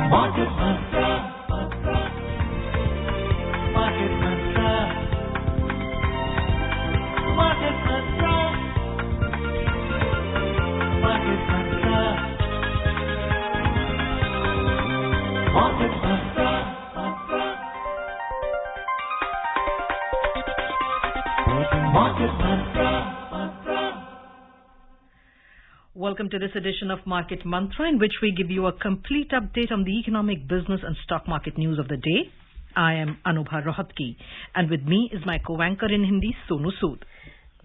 Market Mantra. Market Mantra. Market Mantra. Market Mantra. Market Mantra. Market Mantra. Welcome to this edition of Market Mantra, in which we give you a complete update on the economic, business and stock market news of the day. I am Anubha Rohatgi, and with me is my co-anchor in Hindi, Sonu Sood.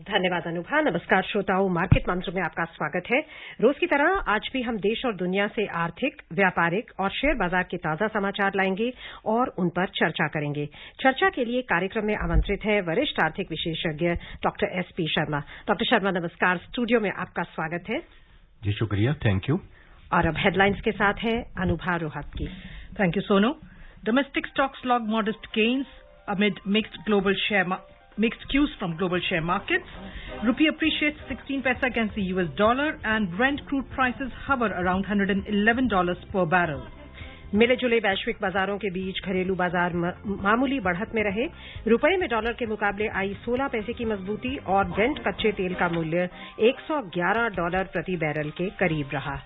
धन्यवाद अनुभा। नमस्कार श्रोताओं, market मंत्र में आपका स्वागत है। रोज की तरह आज भी हम देश और दुनिया से आर्थिक, व्यापारिक और शेयर बाजार के ताजा समाचार लाएंगे और उन पर चर्चा करेंगे। चर्चा के लिए कार्यक्रम में आमंत्रित है वरिष्ठ आर्थिक विशेषज्ञ doctor SP Sharma. Doctor Sharma नमस्कार, स्टूडियो में आपका स्वागत है। जी शुक्रिया, थैंक यू। और अब हेडलाइंस के साथ है अनुभा रोहत की। Thank you Sonu. Domestic stocks log modest gains amid mixed cues from global share markets. Rupee appreciates 16 paisa against the US dollar, and Brent crude prices hover around $111 per barrel. मिले जुले वैश्विक बाजारों के बीच घरेलू बाजार मामूली बढ़त में रहे। रुपए में डॉलर के मुकाबले आई 16 पैसे की मजबूती और ब्रेंट कच्चे तेल का मूल्य $111 प्रति बैरल के करीब रहा।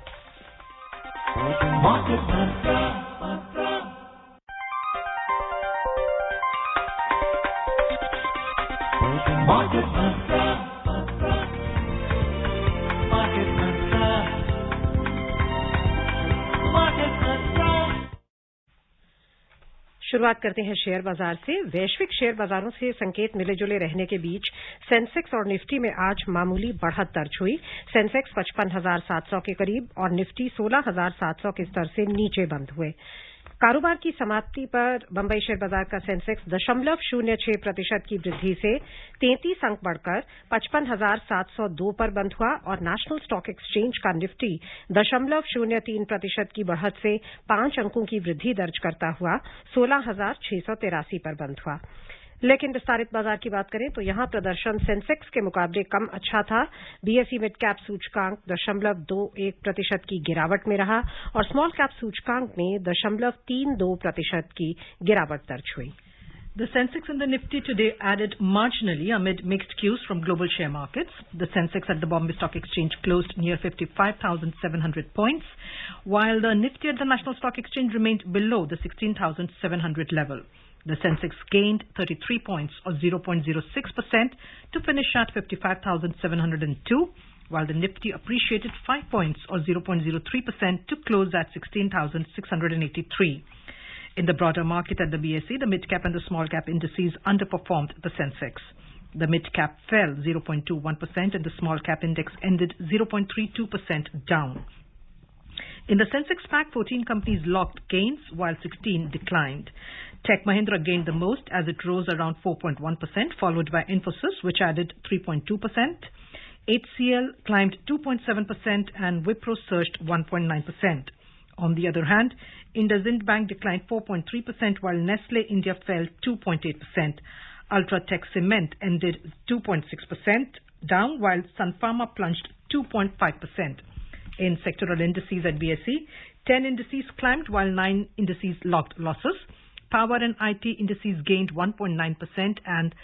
शुरुआत करते हैं शेयर बाजार से। वैश्विक शेयर बाजारों से संकेत मिले जुले रहने के बीच सेंसेक्स और निफ्टी में आज मामूली बढ़त दर्ज हुई। सेंसेक्स 55,700 के करीब और निफ्टी 16,700 के स्तर से नीचे बंद हुए। कारोबार की समाप्ति पर बंबई शेयर बाजार का सेंसेक्स 0.06% की वृद्धि से 33 अंक बढ़कर 55,702 पर बंद हुआ और नेशनल स्टॉक एक्सचेंज का निफ्टी 0.03% की बढ़त से 5 अंकों की वृद्धि दर्ज करता हुआ 16,683 पर बंद हुआ। लेकिन विस्तारित बाजार की बात करें तो यहां प्रदर्शन सेंसेक्स के मुकाबले कम अच्छा था। बीएसई मिड कैप सूचकांक 0.21% की गिरावट में रहा और स्मॉल कैप सूचकांक में 0.32% की गिरावट दर्ज हुई। The Sensex and the Nifty today added marginally amid mixed cues from global share markets. The Sensex at the Bombay Stock Exchange closed near 55,700 points, while the Nifty at the National Stock Exchange remained below the 16,700 level. The Sensex gained 33 points or 0.06% to finish at 55,702, while the Nifty appreciated 5 points or 0.03% to close at 16,683. In the broader market at the BSE, the mid-cap and the small-cap indices underperformed the Sensex. The mid-cap fell 0.21% and the small-cap index ended 0.32% down. In the Sensex pack, 14 companies logged gains while 16 declined. Tech Mahindra gained the most as it rose around 4.1%, followed by Infosys, which added 3.2%. HCL climbed 2.7% and Wipro surged 1.9%. On the other hand, IndusInd Bank declined 4.3%, while Nestle India fell 2.8%. Ultratech Cement ended 2.6% down, while Sun Pharma plunged 2.5%. In sectoral indices at BSE, 10 indices climbed while 9 indices logged losses. Power and IT indices gained 1.9% and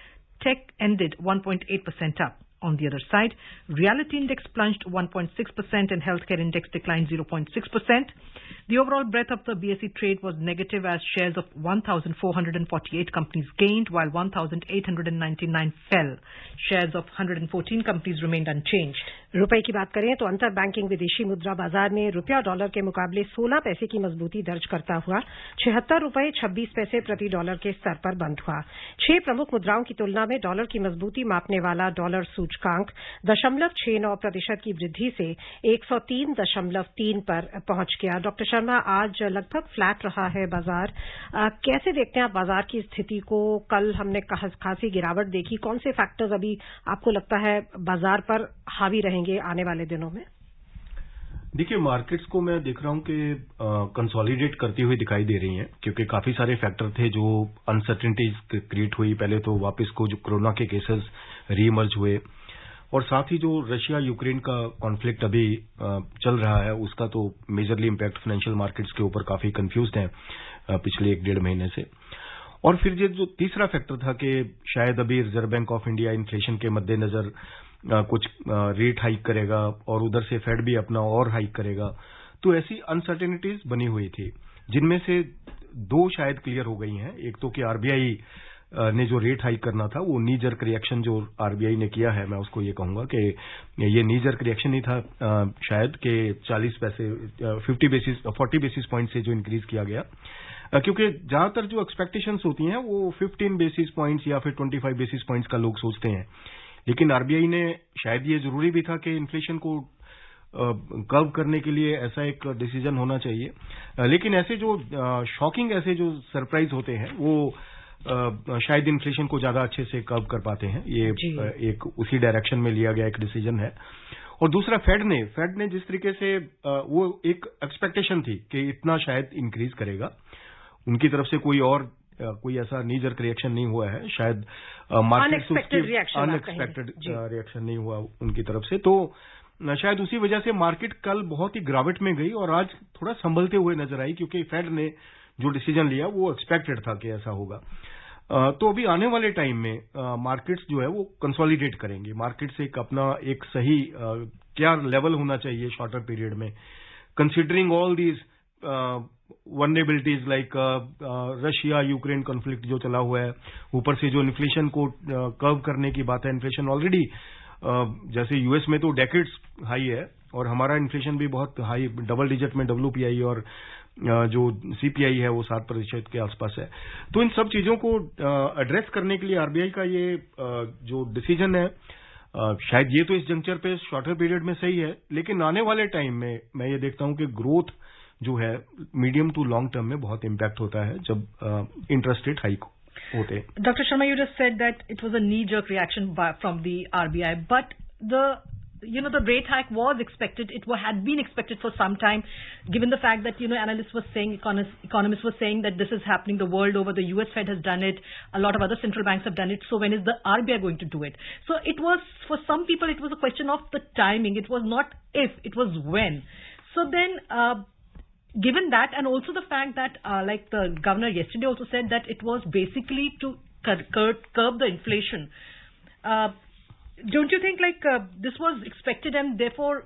tech ended 1.8% up. On the other side, reality index plunged 1.6% and healthcare index declined 0.6%. The overall breadth of the BSE trade was negative as shares of 1,448 companies gained while 1,899 fell. Shares of 114 companies remained unchanged. रुपए की बात करें तो अंतर banking विदेशी मुद्रा बाजार में रुपया डॉलर के मुकाबले 16 पैसे की मजबूती दर्ज करता हुआ 76 रुपए 26 पैसे प्रति डॉलर के स्तर पर बंद हुआ। 6 प्रमुख मुद्राओं की तुलना में डॉलर की मजबूती मापने वाला डॉलर सूचकांक 0.69% की वृद्धि से 103.3 पर पहुंच गया। डॉक्टर शर्मा, आज लगभग फ्लैट रहा है बाजार। कैसे देखते हैं आप बाजार की स्थिति को? कल हमने खासी गिरावट देखी। कौन से फैक्टर्स अभी आपको लगता है बाजार पर हावी रहेंगे आने वाले दिनों में? देखिए, मार्केट्स को मैं देख रहा हूं कि कंसोलिडेट करती हुई दिखाई दे रही हैं, क्योंकि काफी सारे फैक्टर थे जो अनसर्टेनिटीज क्रिएट हुई। पहले तो वापस को जो कोरोना के केसेस रीइमर्ज हुए और साथ ही जो रशिया यूक्रेन का कॉन्फ्लिक्ट अभी चल रहा है उसका तो मेजरली इम्पैक्ट फाइनेंशियल मार्केट्स के ऊपर काफी कंफ्यूज्ड हैं पिछले 1-1.5 महीने से। और फिर ये जो तीसरा फैक्टर था कि शायद अभी reserve bank of India inflation के मद्देनजर कुछ रेट हाइक करेगा और उधर से फेड भी अपना और हाइक करेगा, तो ऐसी अनसर्टेनिटीज बनी हुई थी जिनमें से 2 शायद क्लियर हो गई हैं। एक तो कि आरबीआई ने जो रेट हाइक करना था वो नी जर्क रिएक्शन जो आरबीआई ने किया है, मैं उसको ये कहूंगा कि ये नी जर्क रिएक्शन नहीं था शायद कि 40 बेसिस पॉइंट से जो इंक्रीज किया गया, क्योंकि ज्यादातर जो एक्सपेक्टेशंस होती हैं वो 15 बेसिस पॉइंट्स या फिर 25 बेसिस पॉइंट्स का लोग सोचते हैं, लेकिन आरबीआई ने शायद ये जरूरी भी था कि इन्फ्लेशन को कर्व करने के लिए ऐसा एक डिसीजन होना चाहिए। लेकिन ऐसे जो शॉकिंग ऐसे जो सरप्राइज होते हैं वो शायद इन्फ्लेशन को ज्यादा अच्छे से कर्व कर पाते हैं। ये एक उसी डायरेक्शन में लिया गया एक डिसीजन है। और दूसरा फेड ने जिस तरीके से वो एक एक्सपेक्टेशन थी कि इतना शायद इंक्रीज करेगा, उनकी तरफ से कोई ऐसा नी जर्क रिएक्शन नहीं हुआ है, शायद अनएक्सपेक्टेड रिएक्शन नहीं हुआ उनकी तरफ से, तो शायद उसी वजह से मार्केट कल बहुत ही गिरावट में गई और आज थोड़ा संभलते हुए नजर आई, क्योंकि फेड ने जो डिसीजन लिया वो एक्सपेक्टेड था कि ऐसा होगा। तो अभी आने वाले टाइम में मार्केट्स जो है वो कंसोलिडेट करेंगे। मार्केट्स एक सही क्या लेवल होना चाहिए शॉर्टर पीरियड में, considering all these vulnerabilities like Russia Ukraine conflict जो चला हुआ है, ऊपर से जो इन्फ्लेशन को कर्व करने की बात है। इन्फ्लेशन ऑलरेडी जैसे यूएस में तो डेकेड्स हाई है और हमारा इन्फ्लेशन भी बहुत हाई डबल डिजिट में WPI और जो CPI है वो 7% के आसपास है। तो इन सब चीजों को एड्रेस करने के लिए आरबीआई का ये जो डिसीजन है, शायद ये तो इस जंक्चर पे शॉर्टर पीरियड में सही है, लेकिन आने वाले टाइम में मैं ये देखता हूं कि ग्रोथ जो है मीडियम टू लॉन्ग टर्म में बहुत इम्पैक्ट होता है जब इंटरेस्ट रेट हाइक होते हैं। Dr. Sharma, you just said that it was a knee-jerk reaction from the RBI, but the rate hike was expected. It had been expected for some time, given the fact that, analysts were saying, economists were saying that this is happening the world over. The US Fed has done it. A lot of other central banks have done it. So when is the RBI going to do it? So it was, for some people, it was a question of the timing. It was not if, it was when. So then, given that, and also the fact that, like the governor yesterday also said that it was basically to curb the inflation. Don't you think this was expected and therefore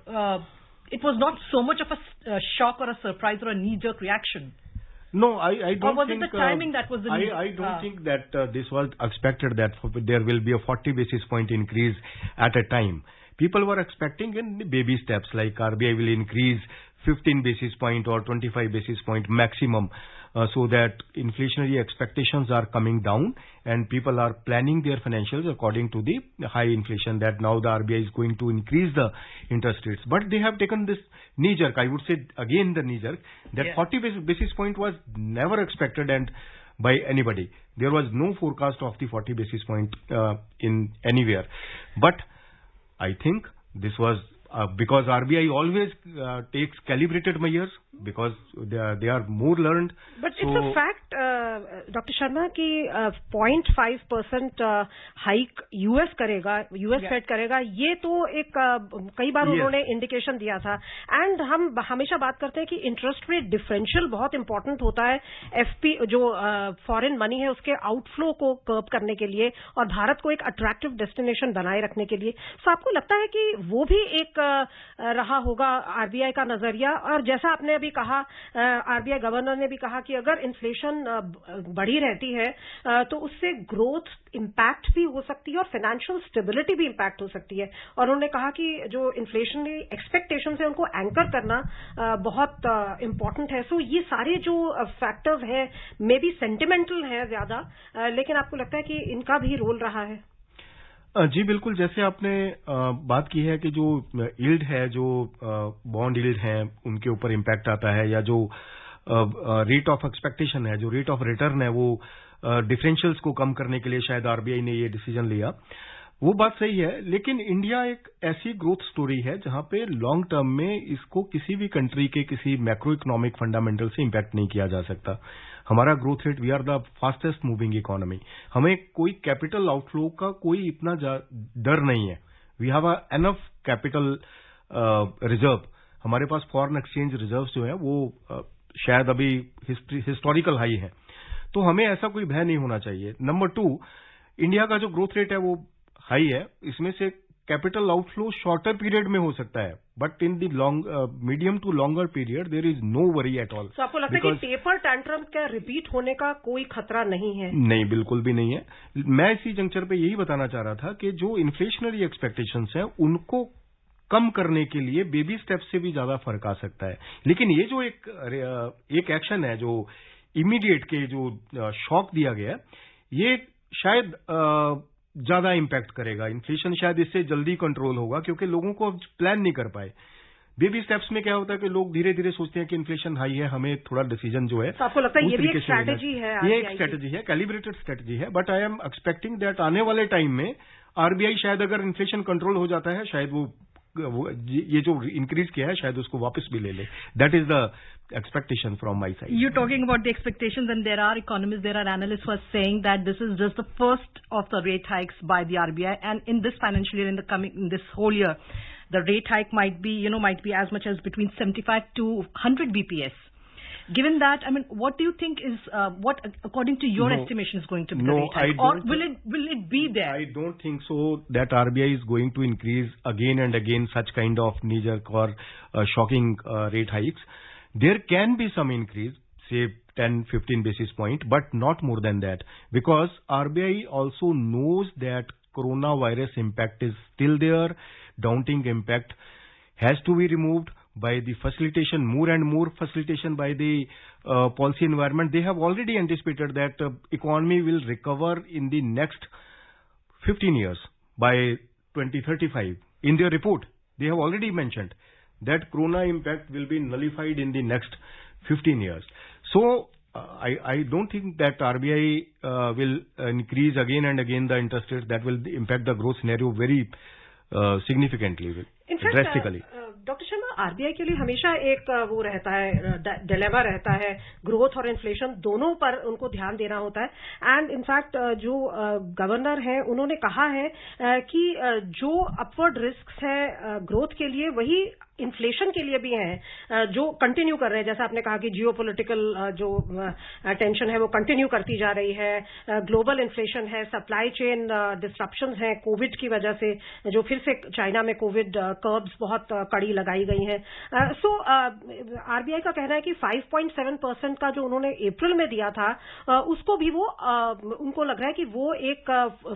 it was not so much of a shock or a surprise or a knee-jerk reaction? No, I don't think... Or was it the timing that was the... I don't think that this was expected that there will be a 40 basis point increase at a time. People were expecting in baby steps, like RBI will increase 15 basis point or 25 basis point maximum, so that inflationary expectations are coming down and people are planning their financials according to the high inflation, that now the RBI is going to increase the interest rates. But they have taken this knee-jerk, I would say again the knee-jerk, that 40 basis point was never expected and by anybody. There was no forecast of the 40 basis point in anywhere. But I think this was because RBI always takes calibrated measures because they are more learned. But so, it's a fact, Dr. Sharma, कि 0.5% hike US करेगा, US Fed करेगा, ये तो एक कई बार उन्होंने indication दिया था। एंड हम हमेशा बात करते हैं कि इंटरेस्ट रेट डिफरेंशियल बहुत इंपॉर्टेंट होता है FP जो फॉरेन मनी है उसके आउटफ्लो को कर्ब करने के लिए और भारत को एक अट्रैक्टिव डेस्टिनेशन बनाए रखने के लिए। सो आपको लगता है कि वो भी एक रहा होगा आरबीआई का नजरिया? और जैसा आपने अभी कहा, आरबीआई गवर्नर ने भी कहा कि अगर इन्फ्लेशन बढ़ी रहती है तो उससे ग्रोथ इम्पैक्ट भी हो सकती है और फाइनेंशियल स्टेबिलिटी भी इम्पैक्ट हो सकती है। और उन्होंने कहा कि जो इन्फ्लेशनरी एक्सपेक्टेशन है उनको एंकर करना बहुत इम्पोर्टेंट है। सो ये सारे जो फैक्टर्स हैं मे बी सेंटिमेंटल हैं ज्यादा, लेकिन आपको लगता है कि इनका भी रोल रहा है? जी बिल्कुल, जैसे आपने बात की है कि जो यील्ड है, जो बॉन्ड यील्ड है, उनके ऊपर इम्पैक्ट आता है, या जो रेट ऑफ एक्सपेक्टेशन है, जो रेट ऑफ रिटर्न है, वो डिफरेंशियल्स को कम करने के लिए शायद आरबीआई ने ये डिसीजन लिया। वो बात सही है, लेकिन इंडिया एक ऐसी ग्रोथ स्टोरी है जहां पे लॉन्ग टर्म में इसको किसी भी कंट्री के किसी मैक्रो इकोनॉमिक फंडामेंटल से इम्पैक्ट नहीं किया जा सकता। हमारा growth rate, we are the fastest moving economy, हमें कोई कैपिटल आउटफ्लो का कोई इतना डर नहीं है। We have enough capital reserve, हमारे पास फॉरेन एक्सचेंज रिजर्व जो है वो शायद अभी हिस्टोरिकल हाई है, तो हमें ऐसा कोई भय नहीं होना चाहिए। नंबर 2, इंडिया का जो ग्रोथ रेट है वो हाई है, इसमें से कैपिटल आउटफ्लो शॉर्टर पीरियड में हो सकता है, but in the long medium to longer period there is no worry at all. तो आपको लगता है कि टेपर टैंट्रम का रिपीट होने का कोई खतरा नहीं है? नहीं, बिल्कुल भी नहीं है। मैं इसी जंक्चर पे यही बताना चाह रहा था कि जो इन्फ्लेशनरी एक्सपेक्टेशंस हैं उनको कम करने के लिए बेबी स्टेप्स से भी ज्यादा फर्क आ सकता है, लेकिन ये जो एक एक्शन है जो इमीडिएट के जो शॉक दिया गया, ये शायद ज्यादा इंपैक्ट करेगा। इन्फ्लेशन शायद इससे जल्दी कंट्रोल होगा क्योंकि लोगों को प्लान नहीं कर पाए। बेबी स्टेप्स में क्या होता है कि लोग धीरे धीरे सोचते हैं कि इन्फ्लेशन हाई है, हमें थोड़ा डिसीजन जो है, तो आपको लगता है ये भी एक स्ट्रैटेजी है? ये एक स्ट्रैटेजी है, कैलिब्रेटेड स्ट्रैटेजी है, but I am expecting that आने वाले टाइम में आरबीआई शायद अगर इन्फ्लेशन कंट्रोल हो जाता है, शायद वो ये जो इंक्रीज किया है शायद उसको वापस भी ले ले। That is the expectation from my side. You're talking about the expectations, and there are economists, there are analysts who are saying that this is just the first of the rate hikes by the RBI, and in this financial year, in this whole year, the rate hike might be as much as between 75 to 100 BPS. Given that, I mean, what do you think is what, according to your estimation, is going to be the rate hike, or will it be there? I don't think so that RBI is going to increase again and again such kind of knee-jerk or shocking rate hikes. There can be some increase, say 10-15 basis point, but not more than that, because RBI also knows that coronavirus impact is still there. Daunting impact has to be removed by the facilitation, more and more facilitation by the policy environment. They have already anticipated that economy will recover in the next 15 years by 2035. In their report, they have already mentioned that corona impact will be nullified in the next 15 years. So, I don't think that RBI will increase again and again the interest rates. That will impact the growth scenario very significantly, drastically. Doctor Sharma, RBI के लिए हमेशा एक वो रहता है, dilemma रहता है, growth और इन्फ्लेशन दोनों पर उनको ध्यान देना होता है। एंड इनफैक्ट जो गवर्नर हैं उन्होंने कहा है कि जो अपवर्ड रिस्क है ग्रोथ के लिए वही इन्फ्लेशन के लिए भी हैं, जो कंटिन्यू कर रहे हैं। जैसा आपने कहा कि जियोपॉलिटिकल जो टेंशन है वो कंटिन्यू करती जा रही है, ग्लोबल इन्फ्लेशन है, सप्लाई चेन डिस्ट्रप्शंस हैं कोविड की वजह से, जो फिर से चाइना में कोविड कर्ब्स बहुत कड़ी लगाई गई हैं। सो आरबीआई का कहना है कि 5.7% का जो उन्होंने अप्रैल में दिया था उसको भी वो उनको लग रहा है कि वो एक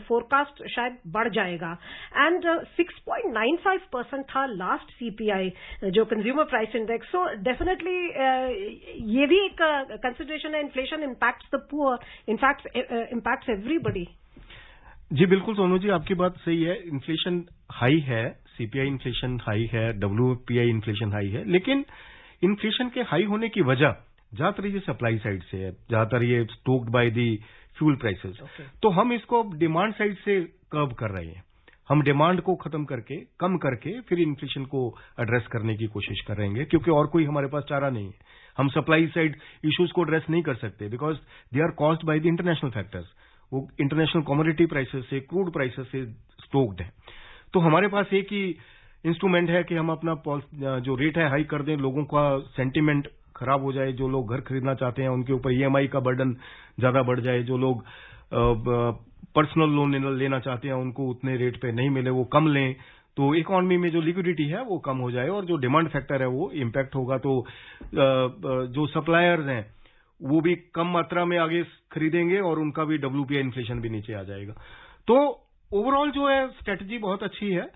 फोरकास्ट शायद बढ़ जाएगा। एंड 6.95% था लास्ट सीपीआई जो consumer price index. So definitely ये भी एक कंसिडरेशन है, inflation impacts the poor, in fact impacts everybody. जी बिल्कुल सोनू जी, आपकी बात सही है। इन्फ्लेशन हाई है, सीपीआई इन्फ्लेशन हाई है, डब्ल्यूपीआई इन्फ्लेशन हाई है, लेकिन इन्फ्लेशन के हाई होने की वजह ज्यादातर ये सप्लाई साइड से है, ज्यादातर ये स्टोक्ड बाय दी फ्यूल प्राइसेस। तो हम इसको डिमांड साइड से कर्व कर रहे हैं, हम डिमांड को खत्म करके, कम करके फिर इन्फ्लेशन को एड्रेस करने की कोशिश करेंगे, क्योंकि और कोई हमारे पास चारा नहीं है। हम सप्लाई साइड इश्यूज को एड्रेस नहीं कर सकते because they are caused by the international factors. वो इंटरनेशनल कमोडिटी प्राइसेस से, क्रूड प्राइसेस से स्टोक्ड है। तो हमारे पास एक ही इंस्ट्रूमेंट है कि हम अपना जो रेट है हाई कर दें, लोगों का सेंटीमेंट खराब हो जाए, जो लोग घर खरीदना चाहते हैं उनके ऊपर ईएमआई का बर्डन ज्यादा बढ़ जाए, जो लोग पर्सनल लोन लेना चाहते हैं उनको उतने रेट पे नहीं मिले, वो कम लें, तो इकोनॉमी में जो लिक्विडिटी है वो कम हो जाए और जो डिमांड फैक्टर है वो इम्पैक्ट होगा। तो जो सप्लायर्स हैं वो भी कम मात्रा में आगे खरीदेंगे और उनका भी डब्ल्यूपीआई इन्फ्लेशन भी नीचे आ जाएगा। तो ओवरऑल जो है स्ट्रेटजी बहुत अच्छी है,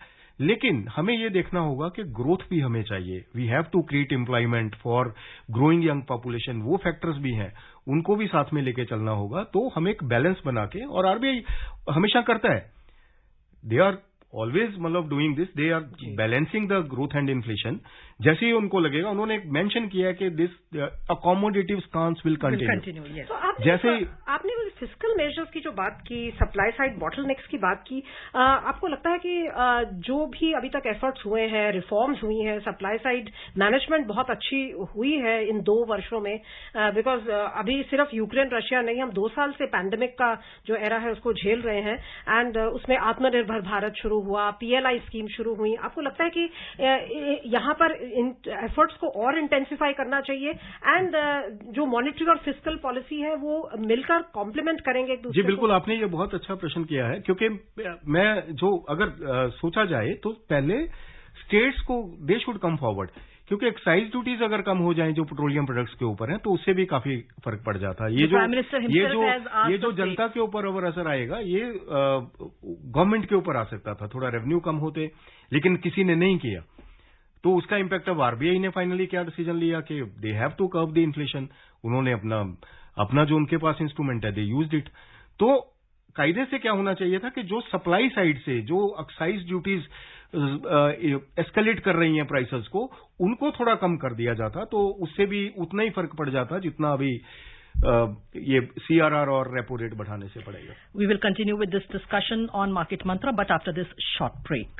लेकिन हमें ये देखना होगा कि ग्रोथ भी हमें चाहिए। We have to create employment for growing young population, वो फैक्टर्स भी हैं, उनको भी साथ में लेके चलना होगा। तो हम एक बैलेंस बना के, और आरबीआई हमेशा करता है, दे आर ऑलवेज मतलब doing this, they are balancing the growth and inflation. जैसे ही उनको लगेगा, उन्होंने मेंशन किया है कि this accommodative stance will continue. तो जैसे आपने फिस्कल मेजर्स की जो बात की, सप्लाई साइड बॉटलनेक्स की बात की, आपको लगता है कि जो भी अभी तक एफर्ट्स हुए हैं, रिफॉर्म्स हुई हैं, सप्लाई साइड मैनेजमेंट बहुत अच्छी हुई है इन 2 वर्षों में? बिकॉज अभी सिर्फ यूक्रेन रशिया नहीं, हम 2 साल से पैंडेमिक का जो एरा है उसको झेल रहे हैं, एंड उसमें आत्मनिर्भर भारत शुरू हुआ, PLI स्कीम शुरू हुई, आपको लगता है कि यहाँ पर इन एफर्ट्स को और इंटेंसिफाई करना चाहिए एंड जो मॉनेटरी और फिस्कल पॉलिसी है वो मिलकर कॉम्प्लीमेंट करेंगे एक दूसरे जी बिल्कुल, आपने ये बहुत अच्छा प्रश्न किया है, क्योंकि मैं जो अगर सोचा जाए तो पहले स्टेट्स को दे शुड कम फॉरवर्ड, क्योंकि एक्साइज ड्यूटीज अगर कम हो जाएं जो पेट्रोलियम प्रोडक्ट्स के ऊपर हैं तो उससे भी काफी फर्क पड़ जाता है। ये जो जनता के ऊपर अगर असर आएगा ये गवर्नमेंट के ऊपर आ सकता था, थोड़ा रेवेन्यू कम होते, लेकिन किसी ने नहीं किया, तो उसका इम्पैक्ट अब आरबीआई ने फाइनली क्या डिसीजन लिया कि they have to curve the inflation. उन्होंने अपना जो उनके पास इंस्ट्रूमेंट है दे यूज्ड इट। तो कायदे से क्या होना चाहिए था कि जो सप्लाई साइड से जो एक्साइज ड्यूटीज एस्केलेट कर रही हैं प्राइसेस को, उनको थोड़ा कम कर दिया जाता तो उससे भी उतना ही फर्क पड़ जाता जितना अभी ये CRR और रेपो रेट बढ़ाने से पड़ेगा। We will continue with this discussion on Market Mantra, but after this short break.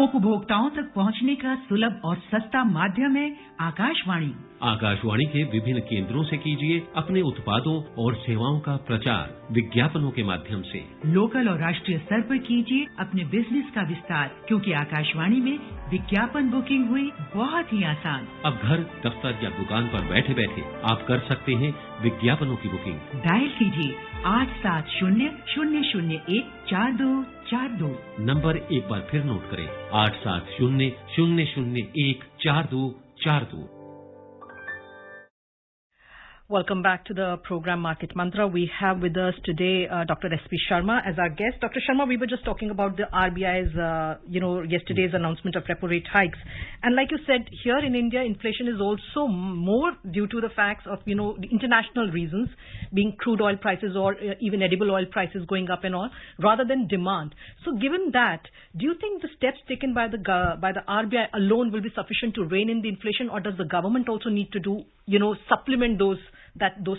उपभोक्ताओं तक पहुंचने का सुलभ और सस्ता माध्यम है आकाशवाणी। आकाशवाणी के विभिन्न केंद्रों से कीजिए अपने उत्पादों और सेवाओं का प्रचार विज्ञापनों के माध्यम से। लोकल और राष्ट्रीय स्तर पर कीजिए अपने बिजनेस का विस्तार, क्योंकि आकाशवाणी में विज्ञापन बुकिंग हुई बहुत ही आसान। अब घर, दफ्तर या दुकान पर बैठे बैठे आप कर सकते हैं विज्ञापनों की बुकिंग। डायल कीजिए 8700014242। नंबर एक बार फिर नोट करें, 8700014242। Welcome back to the program Market Mantra. We have with us today Dr. S.P. Sharma as our guest. Dr. Sharma, we were just talking about the RBI's, yesterday's announcement of repo rate hikes. And like you said, here in India, inflation is also more due to the facts of, the international reasons, being crude oil prices or even edible oil prices going up and all, rather than demand. So given that, do you think the steps taken by the RBI alone will be sufficient to rein in the inflation, or does the government also need to do, supplement those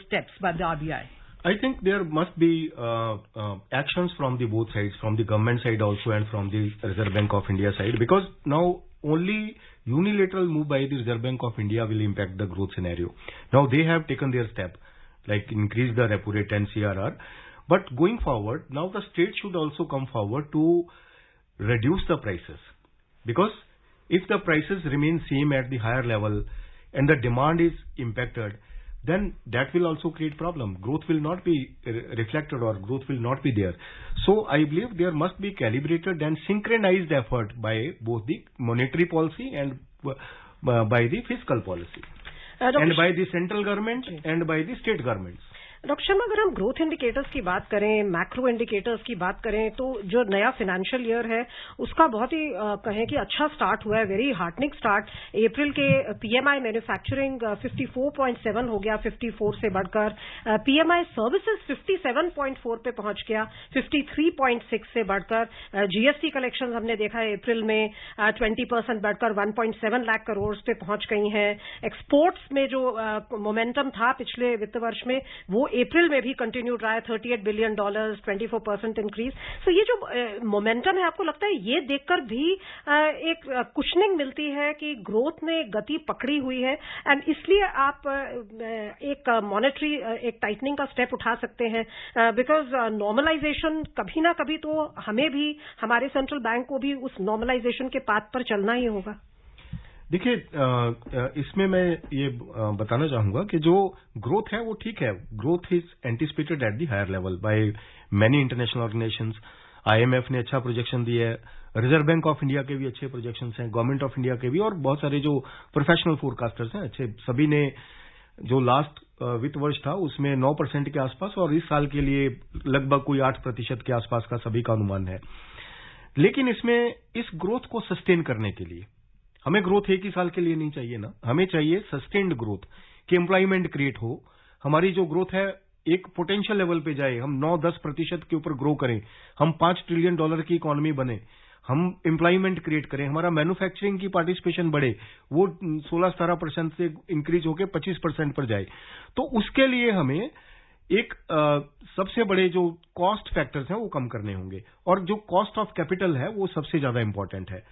steps by the RBI? I think there must be actions from the both sides, from the government side also and from the Reserve Bank of India side, because now only unilateral move by the Reserve Bank of India will impact the growth scenario. Now they have taken their step, like increase the repo rate and CRR, but going forward, now the state should also come forward to reduce the prices, because if the prices remain same at the higher level and the demand is impacted, then that will also create problem. Growth will not be reflected or growth will not be there. So I believe there must be calibrated and synchronized effort by both the monetary policy and by the fiscal policy and by the central government and by the state governments. Doctor Sharma, अगर हम growth indicators की बात करें, macro indicators की बात करें, तो जो नया फाइनेंशियल ईयर है उसका बहुत ही कहें कि अच्छा स्टार्ट हुआ है, वेरी हार्टनिंग स्टार्ट। अप्रैल के PMI मैन्युफैक्चरिंग 54.7 हो गया, 54 से बढ़कर। PMI सर्विसेज 57.4 पे पहुंच गया, 53.6 से बढ़कर। GST कलेक्शन हमने देखा है अप्रैल में 20% बढ़कर 1.7 लाख करोड़ पे पहुंच गई हैं। एक्सपोर्ट्स में जो मोमेंटम था पिछले वित्त वर्ष में वो अप्रैल में भी कंटिन्यूड रहा है, $38 बिलियन, 24% इंक्रीज। सो ये जो मोमेंटम है, आपको लगता है ये देखकर भी एक कुशनिंग मिलती है कि ग्रोथ ने गति पकड़ी हुई है, एंड इसलिए आप एक मॉनेटरी एक टाइटनिंग का स्टेप उठा सकते हैं, बिकॉज नॉर्मलाइजेशन कभी ना कभी तो हमें भी, हमारे सेंट्रल बैंक को भी उस नॉर्मलाइजेशन के पाथ पर चलना ही होगा। देखिए, इसमें मैं ये बताना चाहूंगा कि जो ग्रोथ है वो ठीक है, growth is anticipated at the higher level by many international organisations. IMF ने अच्छा प्रोजेक्शन दिया है, रिजर्व बैंक ऑफ इंडिया के भी अच्छे प्रोजेक्शंस हैं, गवर्नमेंट ऑफ इंडिया के भी, और बहुत सारे जो प्रोफेशनल फोरकास्टर्स हैं अच्छे, सभी ने जो लास्ट वित्त वर्ष था उसमें 9% के आसपास और इस साल के लिए लगभग कोई 8% के आसपास का सभी का अनुमान है। लेकिन इसमें इस ग्रोथ को सस्टेन करने के लिए हमें ग्रोथ एक ही साल के लिए नहीं चाहिए ना, हमें चाहिए सस्टेन्ड ग्रोथ कि एम्प्लॉयमेंट क्रिएट हो, हमारी जो ग्रोथ है एक पोटेंशियल लेवल पे जाए, हम 9-10% के ऊपर ग्रो करें, हम $5 ट्रिलियन की इकोनॉमी बने, हम एम्प्लॉयमेंट क्रिएट करें, हमारा मैन्युफैक्चरिंग की पार्टिसिपेशन बढ़े, वो 16-17% से इंक्रीज होकर 25% पर जाए। तो उसके लिए हमें एक सबसे बड़े जो कॉस्ट फैक्टर्स हैं वो कम करने होंगे, और जो कॉस्ट ऑफ कैपिटल है वो सबसे ज्यादा इंपॉर्टेंट है,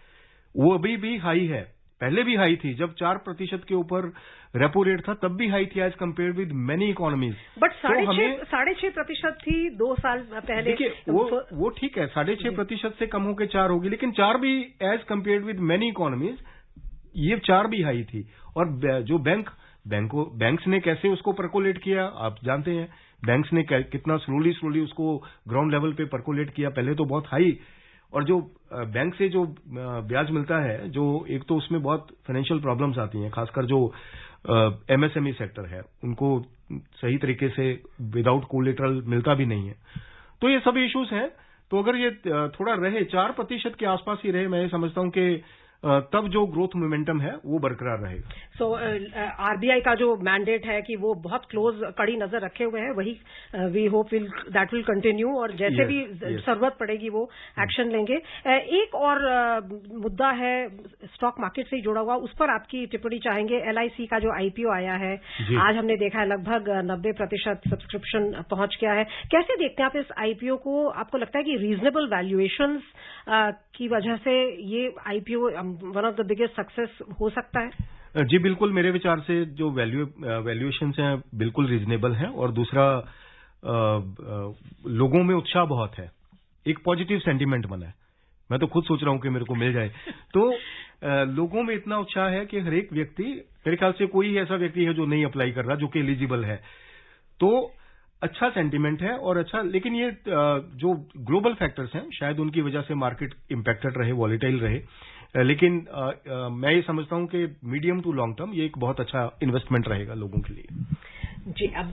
वो अभी भी हाई है। पहले भी हाई थी, जब 4% के ऊपर रेपो रेट था तब भी हाई थी as compare with many economies. But 6.5% थी 2 साल पहले। देखिए वो ठीक है, 6.5% से कम होकर 4 होगी, लेकिन 4 भी as compare with many economies, ये 4 भी हाई थी। और जो बैंक्स ने कैसे उसको परकोलेट किया आप जानते हैं, बैंक्स ने कितना स्लोली उसको ग्राउंड लेवल पे परकोलेट किया। पहले तो बहुत हाई, और जो बैंक से जो ब्याज मिलता है, जो एक तो उसमें बहुत फाइनेंशियल प्रॉब्लम्स आती हैं, खासकर जो एमएसएमई सेक्टर है उनको सही तरीके से विदाउट कोलेटरल मिलता भी नहीं है। तो ये सब इश्यूज हैं। तो अगर ये थोड़ा रहे 4% के आसपास ही रहे, मैं ये समझता हूं कि तब जो ग्रोथ मोमेंटम है वो बरकरार रहेगा। सो आरबीआई का जो मैंडेट है कि वो बहुत क्लोज कड़ी नजर रखे हुए हैं, वही we hope that will continue, और जैसे भी जरूरत पड़ेगी वो एक्शन लेंगे। एक और मुद्दा है स्टॉक मार्केट से जुड़ा हुआ, उस पर आपकी टिप्पणी चाहेंगे। एलआईसी का जो आईपीओ आया है, आज हमने देखा है लगभग 90% सब्सक्रिप्शन पहुंच गया है। कैसे देखते हैं आप इस आईपीओ को? आपको लगता है कि रीजनेबल वैल्यूएशंस की वजह से ये IPO one of the biggest success हो सकता है? जी बिल्कुल, मेरे विचार से जो वैल्यूएशन हैं बिल्कुल रीजनेबल हैं। और दूसरा, लोगों में उत्साह बहुत है, एक पॉजिटिव सेंटीमेंट बना है। मैं तो खुद सोच रहा हूं कि मेरे को मिल जाए। तो लोगों में इतना उत्साह है कि हर एक व्यक्ति, मेरे ख्याल से कोई ऐसा व्यक्ति है जो नहीं अप्लाई कर रहा, जो कि एलिजिबल है। तो अच्छा सेंटीमेंट है और अच्छा, लेकिन ये जो ग्लोबल फैक्टर्स हैं शायद उनकी वजह से मार्केट इंपैक्टेड रहे, वॉलेटाइल रहे। लेकिन मैं ये समझता हूं कि मीडियम टू लॉन्ग टर्म ये एक बहुत अच्छा इन्वेस्टमेंट रहेगा लोगों के लिए। जी, अब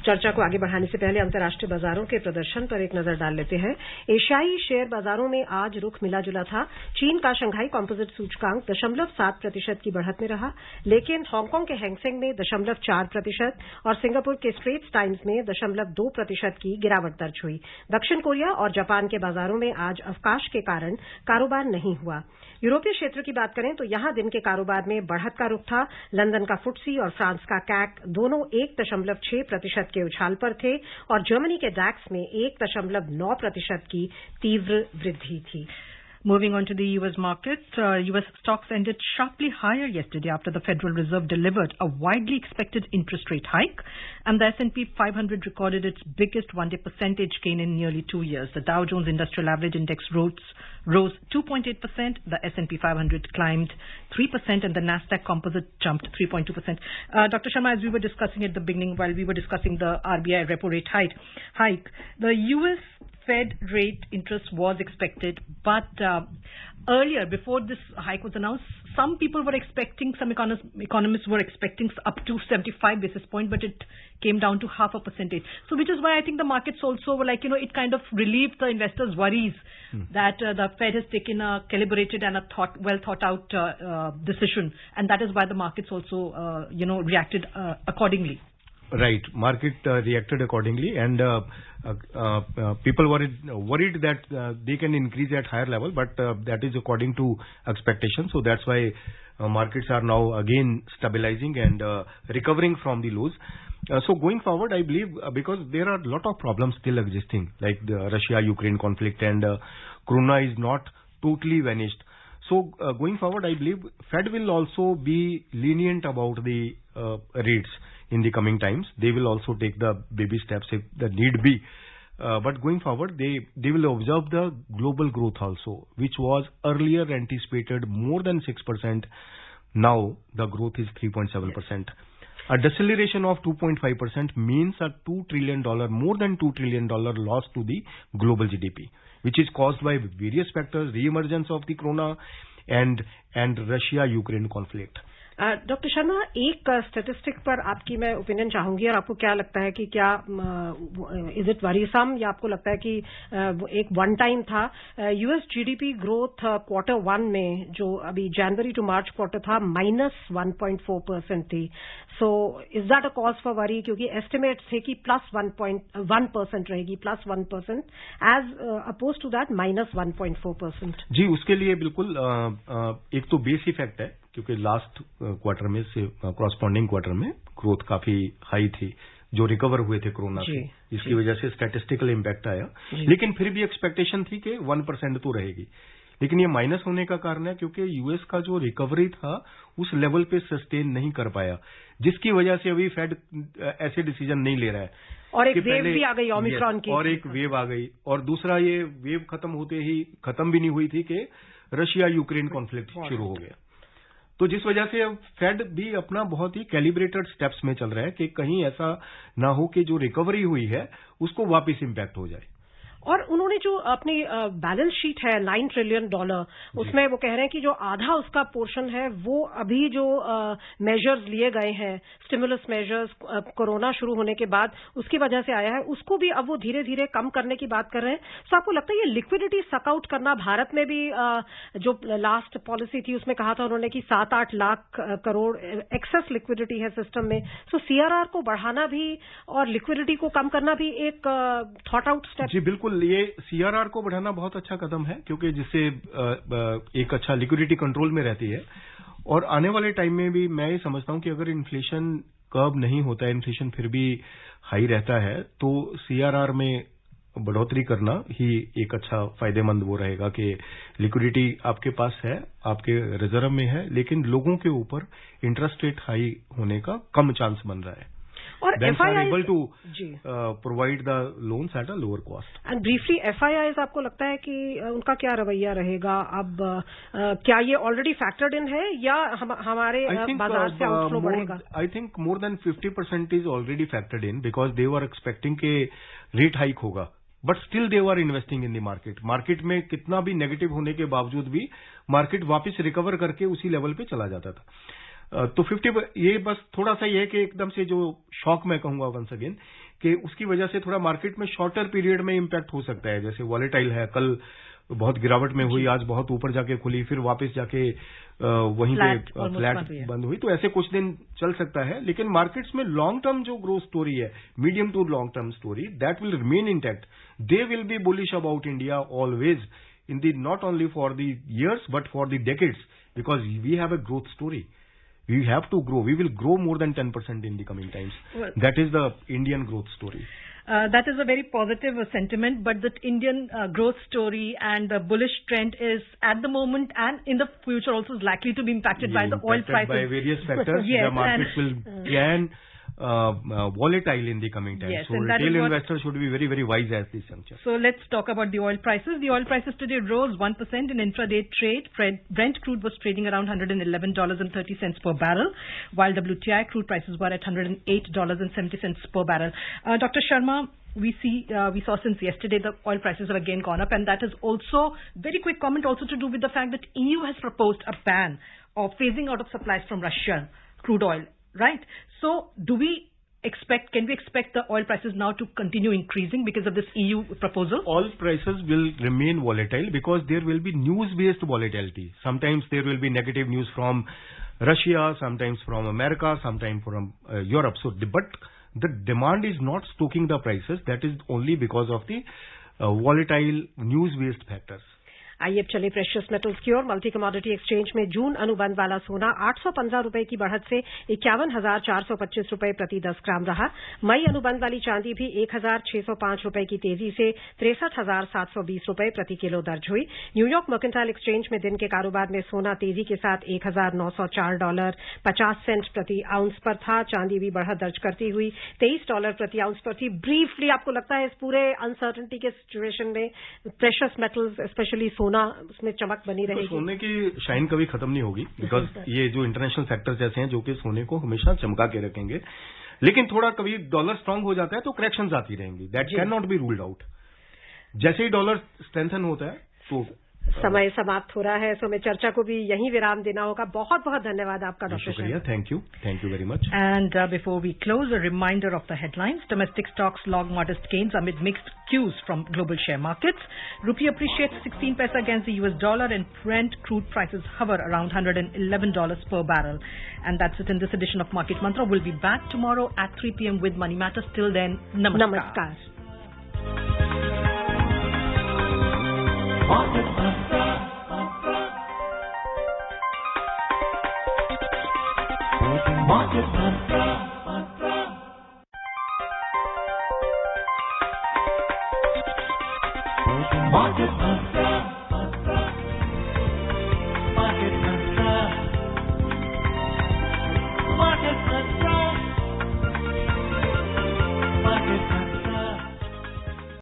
चर्चा को आगे बढ़ाने से पहले अंतर्राष्ट्रीय बाजारों के प्रदर्शन पर एक नजर डाल लेते हैं। एशियाई शेयर बाजारों में आज रुख मिला जुला था। चीन का शंघाई कॉम्पोजिट सूचकांक 0.7% की बढ़त में रहा, लेकिन हांगकांग के हैंगसेंग में 0.4% और सिंगापुर के स्ट्रेट्स टाइम्स में 0.2% की गिरावट दर्ज हुई। दक्षिण कोरिया और जापान के बाजारों में आज अवकाश के कारण कारोबार नहीं हुआ। यूरोपीय क्षेत्र की बात करें तो यहां दिन के कारोबार में बढ़त का रुख था। लंदन का फुटसी और फ्रांस का कैक दोनों 1.6% के उछाल पर थे और जर्मनी के डैक्स में 1.9% की तीव्र वृद्धि थी। Moving on to the U.S. market, U.S. stocks ended sharply higher yesterday after the Federal Reserve delivered a widely expected interest rate hike, and the S&P 500 recorded its biggest one-day percentage gain in nearly 2 years. The Dow Jones Industrial Average Index rose 2.8%, the S&P 500 climbed 3%, and the Nasdaq Composite jumped 3.2%. Dr. Sharma, as we were discussing at the beginning, while we were discussing the RBI repo rate hike, the U.S. Fed rate interest was expected, but earlier, before this hike was announced, some people were expecting, some economists were expecting up to 75 basis points, but it came down to 0.5%. So, which is why I think the markets also were like, it kind of relieved the investors' worries that the Fed has taken a calibrated and a well thought out decision, and that is why the markets also, reacted accordingly. Right. Market reacted accordingly, and people were worried that they can increase at higher level, but that is according to expectation. So that's why markets are now again stabilizing and recovering from the lows. So going forward, I believe, because there are a lot of problems still existing, like the Russia-Ukraine conflict, and Corona is not totally vanished. So going forward, I believe Fed will also be lenient about the rates in the coming times. They will also take the baby steps if the need be. But going forward, they will observe the global growth also, which was earlier anticipated more than 6%. Now the growth is 3.7%. A deceleration of 2.5% means a $2 trillion, more than $2 trillion loss to the global GDP, which is caused by various factors, re-emergence of the corona and Russia-Ukraine conflict. Doctor Sharma, एक statistic पर आपकी मैं opinion चाहूंगी, और आपको क्या लगता है कि क्या इज इट वरीसम, या आपको लगता है कि एक वन टाइम था? यूएस जीडीपी ग्रोथ Q1 में, जो अभी जनवरी टू मार्च क्वार्टर था, -1.4% थी। So is that a cause for worry? क्योंकि एस्टिमेट्स थे कि +1% रहेगी, +1%, एज अपोज टू दैट -1.4%। जी, उसके लिए बिल्कुल एक तो बेस इफेक्ट है, क्योंकि लास्ट क्वार्टर में से कॉरस्पॉन्डिंग क्वार्टर में ग्रोथ काफी हाई थी, जो रिकवर हुए थे कोरोना से, इसकी वजह से स्टैटिस्टिकल इम्पैक्ट आया। लेकिन फिर भी एक्सपेक्टेशन थी कि 1% तो रहेगी। लेकिन ये माइनस होने का कारण है क्योंकि यूएस का जो रिकवरी था उस लेवल पे सस्टेन नहीं कर पाया, जिसकी वजह से अभी फेड ऐसे डिसीजन नहीं ले रहा है। और एक वेव भी आ गई ओमिक्रॉन की, और एक वेव आ गई, और दूसरा ये वेव खत्म होते ही खत्म भी नहीं हुई थी कि रशिया यूक्रेन कॉन्फ्लिक्ट शुरू हो गया। तो जिस वजह से अब फेड भी अपना बहुत ही कैलिब्रेटेड स्टेप्स में चल रहा है कि कहीं ऐसा ना हो कि जो रिकवरी हुई है उसको वापस इंपैक्ट हो जाए। और उन्होंने जो अपनी बैलेंस शीट है $9 ट्रिलियन, उसमें वो कह रहे हैं कि जो आधा उसका पोर्शन है वो अभी जो मेजर्स लिए गए हैं, स्टिमुलस मेजर्स कोरोना शुरू होने के बाद, उसकी वजह से आया है, उसको भी अब वो धीरे धीरे कम करने की बात कर रहे हैं। तो आपको लगता है ये लिक्विडिटी सकआउट करना, भारत में भी जो लास्ट पॉलिसी थी उसमें कहा था उन्होंने कि 7-8 लाख करोड़ एक्सेस लिक्विडिटी है सिस्टम में, तो सीआरआर को बढ़ाना भी और लिक्विडिटी को कम करना भी एक थॉट आउट स्टेप। जी बिल्कुल, ये सीआरआर को बढ़ाना बहुत अच्छा कदम है क्योंकि जिससे एक अच्छा लिक्विडिटी कंट्रोल में रहती है। और आने वाले टाइम में भी मैं ये समझता हूं कि अगर इन्फ्लेशन कर्व नहीं होता है, इन्फ्लेशन फिर भी हाई रहता है, तो सीआरआर में बढ़ोतरी करना ही एक अच्छा फायदेमंद वो रहेगा कि लिक्विडिटी आपके पास है, आपके रिजर्व में है, लेकिन लोगों के ऊपर इंटरेस्ट रेट हाई होने का कम चांस बन रहा है। और Banks are FIIs able to provide the loans at a lower cost. And briefly FIIs आपको लगता है कि उनका क्या रवैया रहेगा अब? क्या ये ऑलरेडी फैक्टर्ड इन है या हमारे बाजार से आउटफ्लो बढ़ेगा? I think more than 50% is already factored in because they were expecting के रेट हाइक होगा, but still they were investing in the market. Market में कितना भी नेगेटिव होने के बावजूद भी मार्केट वापस रिकवर करके उसी लेवल पे चला जाता था। तो 50, ये बस थोड़ा सा ये है कि एकदम से जो शॉक मैं कहूंगा वंस अगेन कि उसकी वजह से थोड़ा मार्केट में शॉर्टर पीरियड में इंपैक्ट हो सकता है। जैसे वॉलेटाइल है, कल बहुत गिरावट में हुई, आज बहुत ऊपर जाके खुली, फिर वापस जाके वहीं पे फ्लैट बंद हुई, तो ऐसे कुछ दिन चल सकता है। लेकिन मार्केट्स में लॉन्ग टर्म जो ग्रोथ स्टोरी है, medium to long term story, that will remain intact. They will be bullish about India always in the not only for the years but for the decades, because we have a growth story. We have to grow. We will grow more than 10% in the coming times. Well, that is the Indian growth story. That is a very positive sentiment, but the Indian growth story and the bullish trend is at the moment and in the future also is likely to be impacted by the oil prices. By various factors. Yes, the markets will can volatile in the coming times. Yes, so retail investors should be very, very wise at this juncture. So let's talk about the oil prices. The oil prices today rose 1% in intraday trade. Brent crude was trading around $111.30 per barrel, while WTI crude prices were at $108.70 per barrel. Dr. Sharma, we saw since yesterday the oil prices have again gone up, and that is also very quick comment also to do with the fact that EU has proposed a ban of phasing out of supplies from Russian crude oil. Right. So can we expect the oil prices now to continue increasing because of this EU proposal? Oil prices will remain volatile because there will be news-based volatility. Sometimes there will be negative news from Russia, sometimes from America, sometimes from Europe. So, but the demand is not stoking the prices. That is only because of the volatile news-based factors. आइए अब चले precious metals की ओर। Multi commodity exchange में जून अनुबंध वाला सोना 815 रुपए की बढ़त से 51,425 रुपए प्रति 10 ग्राम रहा। मई अनुबंध वाली चांदी भी 1,605 रुपए की तेजी से 63,720 रुपए प्रति किलो दर्ज हुई। न्यूयॉर्क मर्केंटाइल एक्सचेंज में दिन के कारोबार में सोना तेजी के साथ $1,904.50 प्रति आउंस पर था। चांदी भी बढ़त दर्ज करती हुई $23 प्रति आउंस पर थी। ब्रीफली आपको लगता है इस पूरे अनसर्टेनिटी के सिचुएशन में प्रेशियस मेटल्स स्पेशली सोना उसमें चमक बनी रहेगी? तो सोने की शाइन कभी खत्म नहीं होगी बिकॉज ये जो इंटरनेशनल फैक्टर्स ऐसे हैं जो कि सोने को हमेशा चमका के रखेंगे। लेकिन थोड़ा कभी डॉलर स्ट्रांग हो जाता है तो करेक्शंस आती रहेंगी, that can not be ruled out. जैसे ही डॉलर स्ट्रेंथन होता है तो समय समाप्त हो रहा है, सो मैं चर्चा को भी यहीं विराम देना होगा। बहुत बहुत धन्यवाद आपका डॉक्टर। शुक्रिया, thank you very much. And before we close, a reminder of the headlines. Domestic stocks log modest gains amid mixed cues from global share markets. Rupee appreciates 16 paisa against the US dollar, and Brent crude prices hover around $111 per barrel. And that's it in this edition of Market Mantra. We'll be back tomorrow at 3 p.m. with Money Matters. Till then, namaskar. Market Mantra. Market Mantra. Market Mantra.